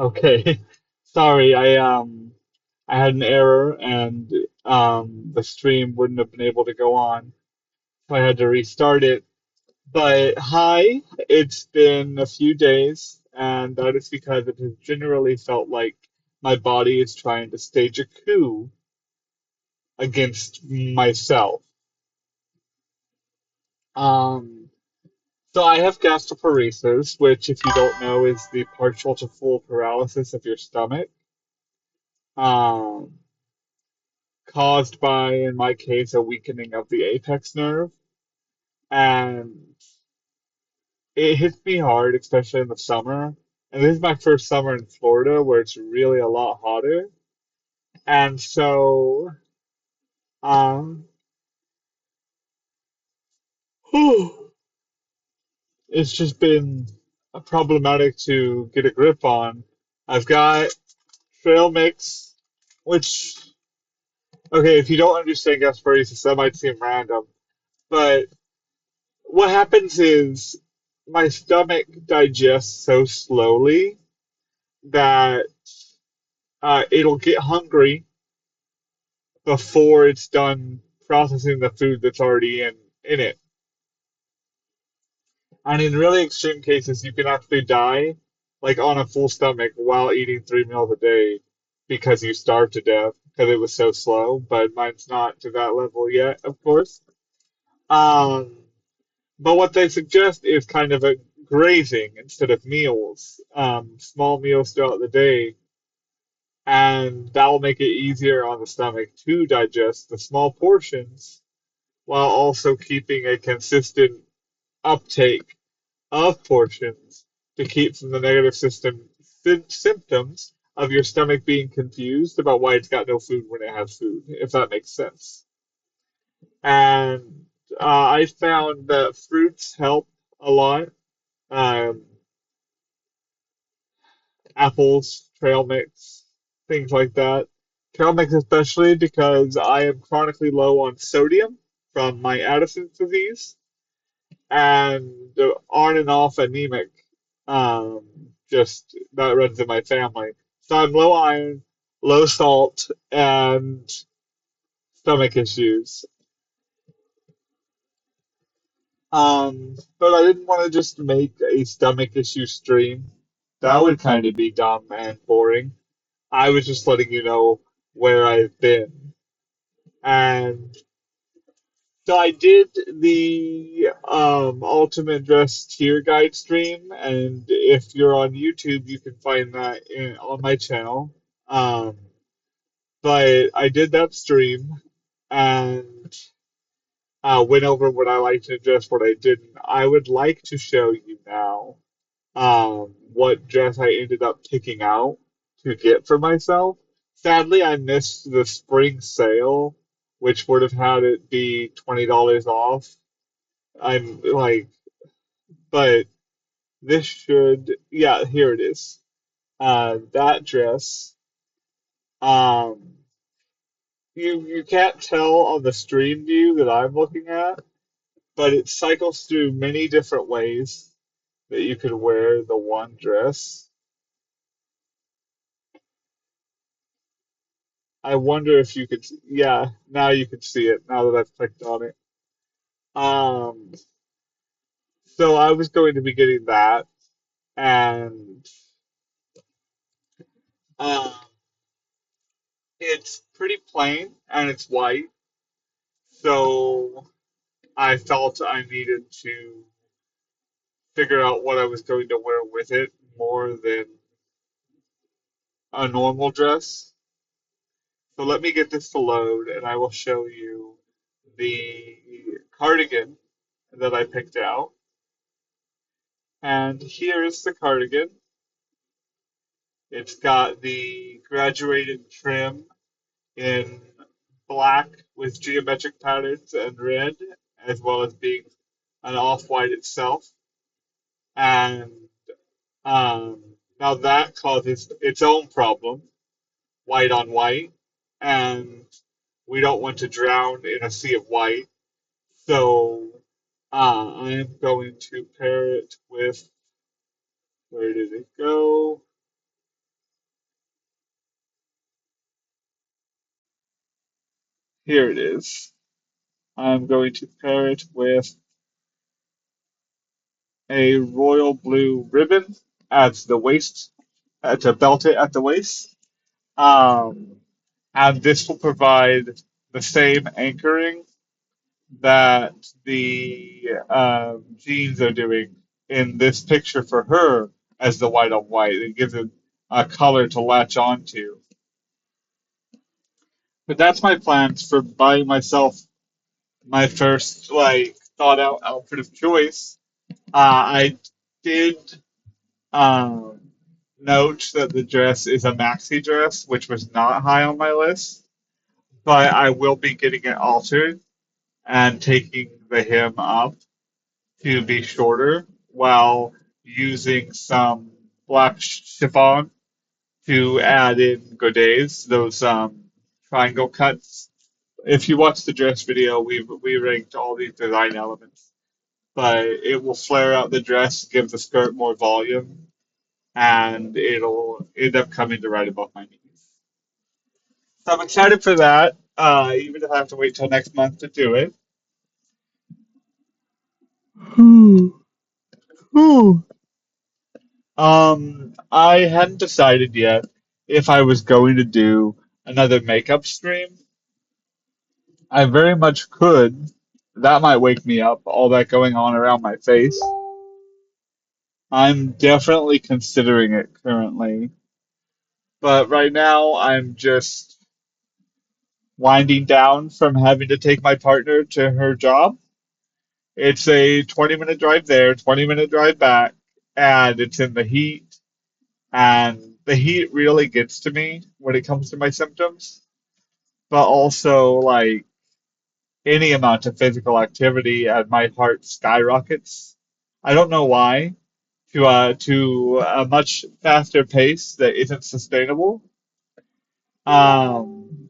Okay. Sorry, I had an error and the stream wouldn't have been able to go on. So I had to restart it. But hi, it's been a few days and that is because it has generally felt like my body is trying to stage a coup against myself. Um so I have gastroparesis, which if you don't know is the partial to full paralysis of your stomach. Um Caused by, in my case, a weakening of the apex nerve. And it hits me hard, especially in the summer. And this is my first summer in Florida where it's really a lot hotter. And so, um, it's just been problematic to get a grip on. I've got trail mix, which, okay, if you don't understand gastroparesis, that might seem random. But what happens is my stomach digests so slowly that it'll get hungry before it's done processing the food that's already in it. And in really extreme cases, you can actually die like on a full stomach while eating 3 meals a day because you starved to death because it was so slow. But mine's not to that level yet, of course. Um, but what they suggest is kind of a grazing instead of meals, small meals throughout the day, and that will make it easier on the stomach to digest the small portions while also keeping a consistent uptake of portions to keep from the negative symptoms of your stomach being confused about why it's got no food when it has food, if that makes sense. And I found that fruits help a lot. Um, Apples, trail mix, things like that. Trail mix especially because I am chronically low on sodium from my Addison's disease and on and off anemic. Just that runs in my family. So I'm low iron, low salt, and stomach issues. But I didn't want to just make a stomach issue stream. That would kind of be dumb and boring. I was just letting you know where I've been. And so I did the Ultimate Dress Tier Guide stream, and if you're on YouTube, you can find that on my channel. Um, but I did that stream and went over what I liked to dress, what I didn't. I would like to show you now what dress I ended up picking out to get for myself. Sadly, I missed the spring sale, which would have had it be $20 off. I'm like, but this should, yeah, here it is. That dress, um, you can't tell on the stream view that I'm looking at, but it cycles through many different ways that you could wear the one dress. I wonder if you could, yeah, now you can see it now that I've clicked on it. Um, so I was going to be getting that, and um, it's pretty plain and it's white, so I felt I needed to figure out what I was going to wear with it more than a normal dress. So let me get this to load, and I will show you the cardigan that I picked out. And here's the cardigan. It's got the graduated trim in black with geometric patterns and red, as well as being an off-white itself. And now that causes its own problem, white on white, and we don't want to drown in a sea of white. So I am going to pair it with, where did it go? Here it is. I'm going to pair it with a royal blue ribbon at the waist, to belt it at the waist. Um, and this will provide the same anchoring that the jeans are doing in this picture for her as the white on white. It gives it a color to latch onto. But that's my plans for buying myself my first like thought out outfit of choice. I did um, note that the dress is a maxi dress, which was not high on my list, but I will be getting it altered and taking the hem up to be shorter while using some black chiffon to add in godets, those triangle cuts. If you watch the dress video, we ranked all these design elements, but it will flare out the dress, give the skirt more volume, and it'll end up coming to right above my knees. So I'm excited for that. Even if I have to wait till next month to do it. I hadn't decided yet if I was going to do another makeup stream. I very much could. That might wake me up, all that going on around my face. I'm definitely considering it currently, but right now I'm just winding down from having to take my partner to her job. It's a 20-minute drive there, 20-minute drive back, and it's in the heat. And the heat really gets to me when it comes to my symptoms, but also like any amount of physical activity and my heart skyrockets. I don't know why, to a much faster pace that isn't sustainable. Um,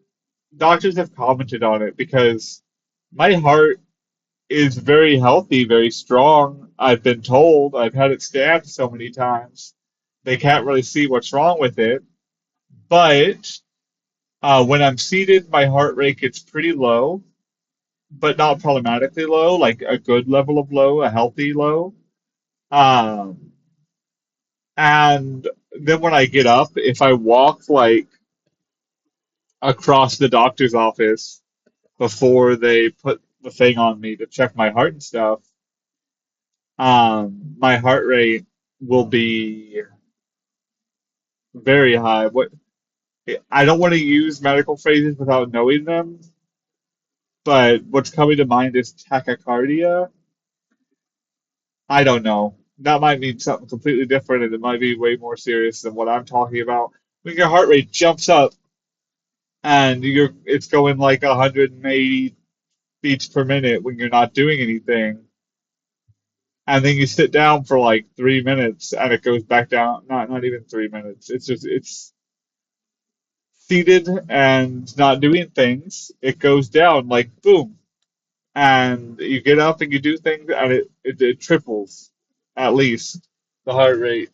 Doctors have commented on it because my heart is very healthy, very strong. I've been told, I've had it scanned so many times. They can't really see what's wrong with it. But when I'm seated, my heart rate gets pretty low, but not problematically low, like a good level of low, a healthy low. Um, and then when I get up, if I walk like across the doctor's office before they put the thing on me to check my heart and stuff, my heart rate will be very high. What I don't want to use medical phrases without knowing them, but what's coming to mind is tachycardia. I don't know. That might mean something completely different, and it might be way more serious than what I'm talking about. When your heart rate jumps up and it's going like 180 beats per minute when you're not doing anything, and then you sit down for like 3 minutes and it goes back down. Not even 3 minutes. It's seated and not doing things. It goes down like boom, and you get up and you do things, and it triples at least the heart rate.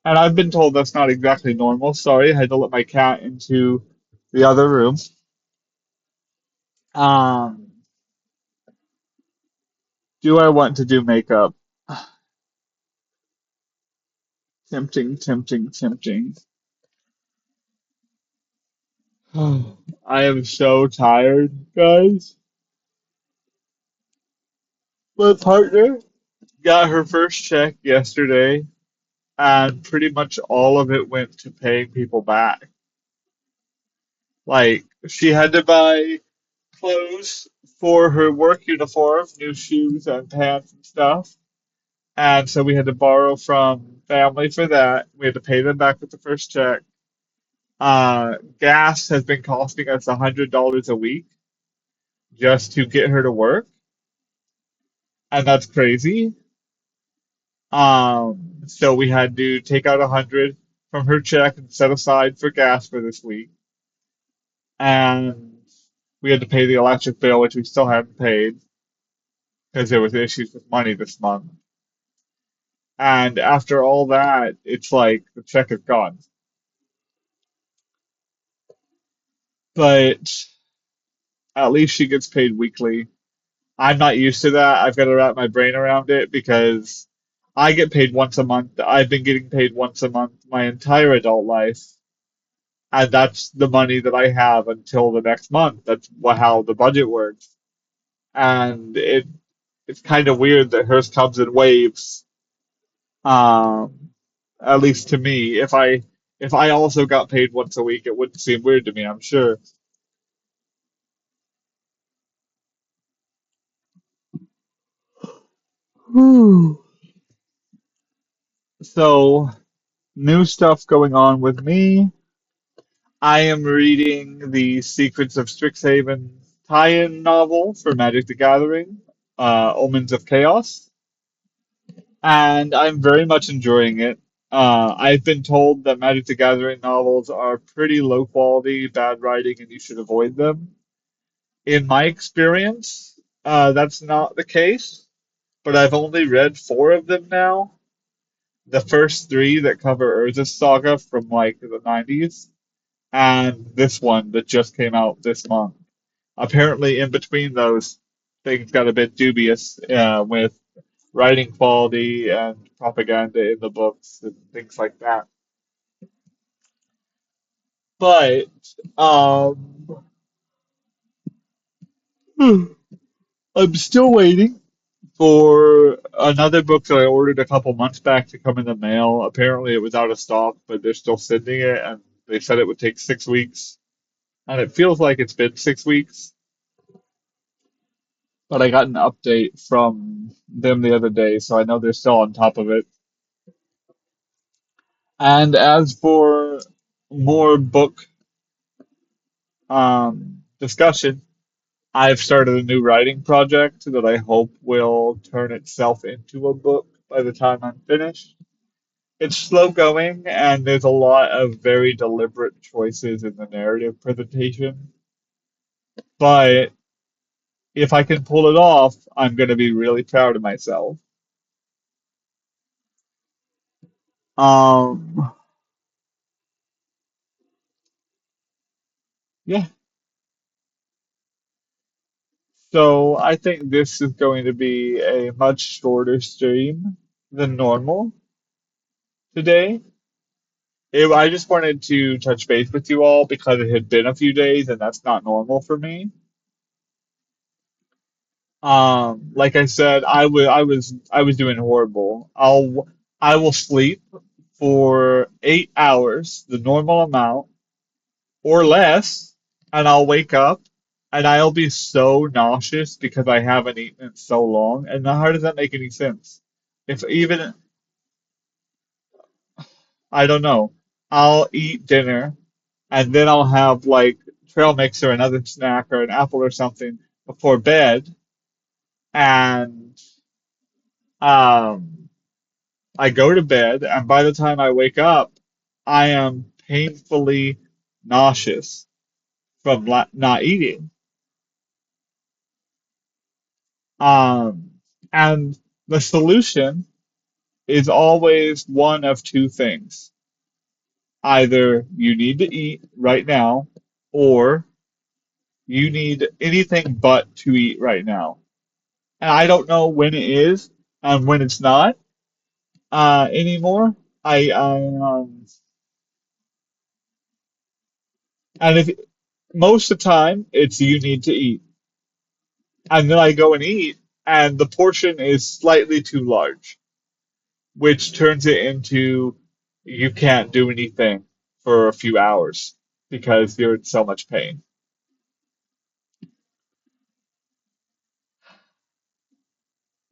And I've been told that's not exactly normal. Sorry, I had to let my cat into the other room. Um, do I want to do makeup? Tempting, tempting, tempting. I am so tired, guys. My partner got her first check yesterday, and pretty much all of it went to paying people back. Like, she had to buy clothes for her work uniform, new shoes and pants and stuff. And so we had to borrow from family for that. We had to pay them back with the first check. Gas has been costing us $100 a week just to get her to work, and that's crazy. So we had to take out 100 from her check and set aside for gas for this week, and we had to pay the electric bill, which we still hadn't paid because there was issues with money this month. And after all that, it's like the check is gone. But At least she gets paid weekly. I'm not used to that. I've got to wrap my brain around it because I get paid once a month. I've been getting paid once a month my entire adult life, and that's the money that I have until the next month. That's how the budget works. And it's kind of weird that hers comes in waves. Um, at least to me, if I also got paid once a week, it wouldn't seem weird to me, I'm sure. So, new stuff going on with me. I am reading the Secrets of Strixhaven tie-in novel for Magic the Gathering, Omens of Chaos, and I'm very much enjoying it. I've been told that Magic the Gathering novels are pretty low quality, bad writing, and you should avoid them. In my experience, that's not the case, but I've only read four of them now. The first three that cover Urza's Saga from like the 90s, and this one that just came out this month. Apparently, in between those, things got a bit dubious with writing quality and propaganda in the books and things like that. But um, I'm still waiting for another book that I ordered a couple months back to come in the mail. Apparently, it was out of stock, but they're still sending it, and they said it would take 6 weeks. And it feels like it's been 6 weeks, but I got an update from them the other day, so I know they're still on top of it. And as for more book discussion, I've started a new writing project that I hope will turn itself into a book by the time I'm finished. It's slow going, and there's a lot of very deliberate choices in the narrative presentation. But if I can pull it off, I'm going to be really proud of myself. Um, yeah, so I think this is going to be a much shorter stream than normal today. I just wanted to touch base with you all because it had been a few days and that's not normal for me. Like I said, I was doing horrible. I will sleep for 8 hours, the normal amount, or less, and I'll wake up and I'll be so nauseous because I haven't eaten in so long. And how does that make any sense? If even, I don't know, I'll eat dinner and then I'll have like trail mix or another snack or an apple or something before bed, and um, I go to bed, and by the time I wake up, I am painfully nauseous from not eating. Um, and the solution is always one of two things. Either you need to eat right now, or you need anything but to eat right now. And I don't know when it is and when it's not anymore. And if most of the time it's you need to eat, and then I go and eat, and the portion is slightly too large, which turns it into you can't do anything for a few hours because you're in so much pain.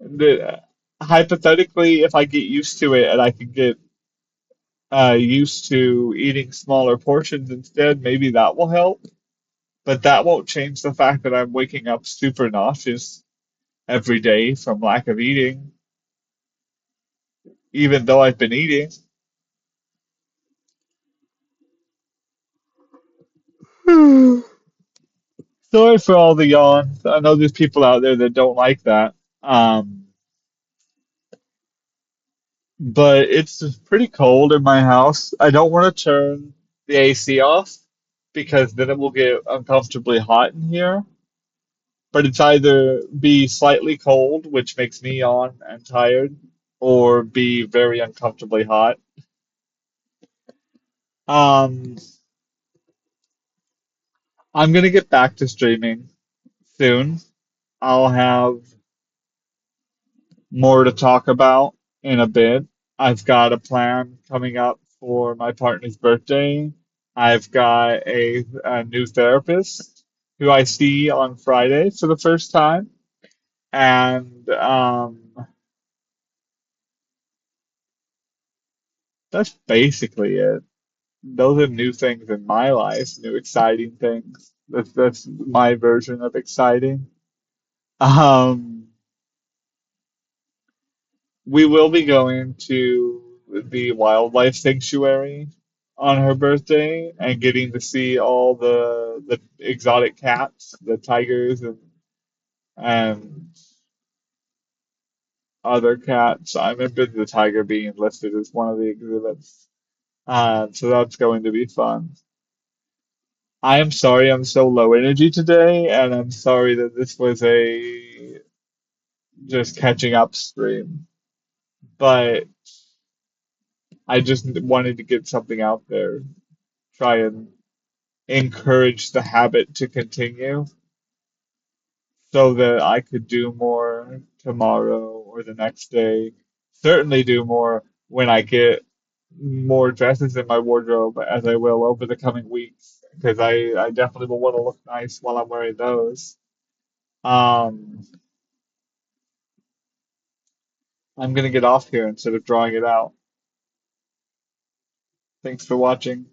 The, hypothetically, if I get used to it and I can get used to eating smaller portions instead, maybe that will help. But that won't change the fact that I'm waking up super nauseous every day from lack of eating, even though I've been eating. Sorry for all the yawns. I know there's people out there that don't like that. Um, but it's pretty cold in my house. I don't want to turn the AC off because then it will get uncomfortably hot in here. but it's either be slightly cold, which makes me yawn and tired, or be very uncomfortably hot. Um, I'm gonna get back to streaming soon. I'll have more to talk about in a bit. I've got a plan coming up for my partner's birthday. I've got a new therapist who I see on Friday for the first time. And that's basically it. Those are new things in my life, new exciting things. That's my version of exciting. Um, we will be going to the wildlife sanctuary on her birthday and getting to see all the exotic cats, the tigers and other cats. I remember the tiger being listed as one of the exhibits. So that's going to be fun. I am sorry I'm so low energy today, and I'm sorry that this was a just catching up stream. But I just wanted to get something out there, try and encourage the habit to continue so that I could do more tomorrow or the next day. Certainly do more when I get more dresses in my wardrobe, as I will over the coming weeks, because I definitely will want to look nice while I'm wearing those. Um, I'm gonna get off here instead of drawing it out. Thanks for watching.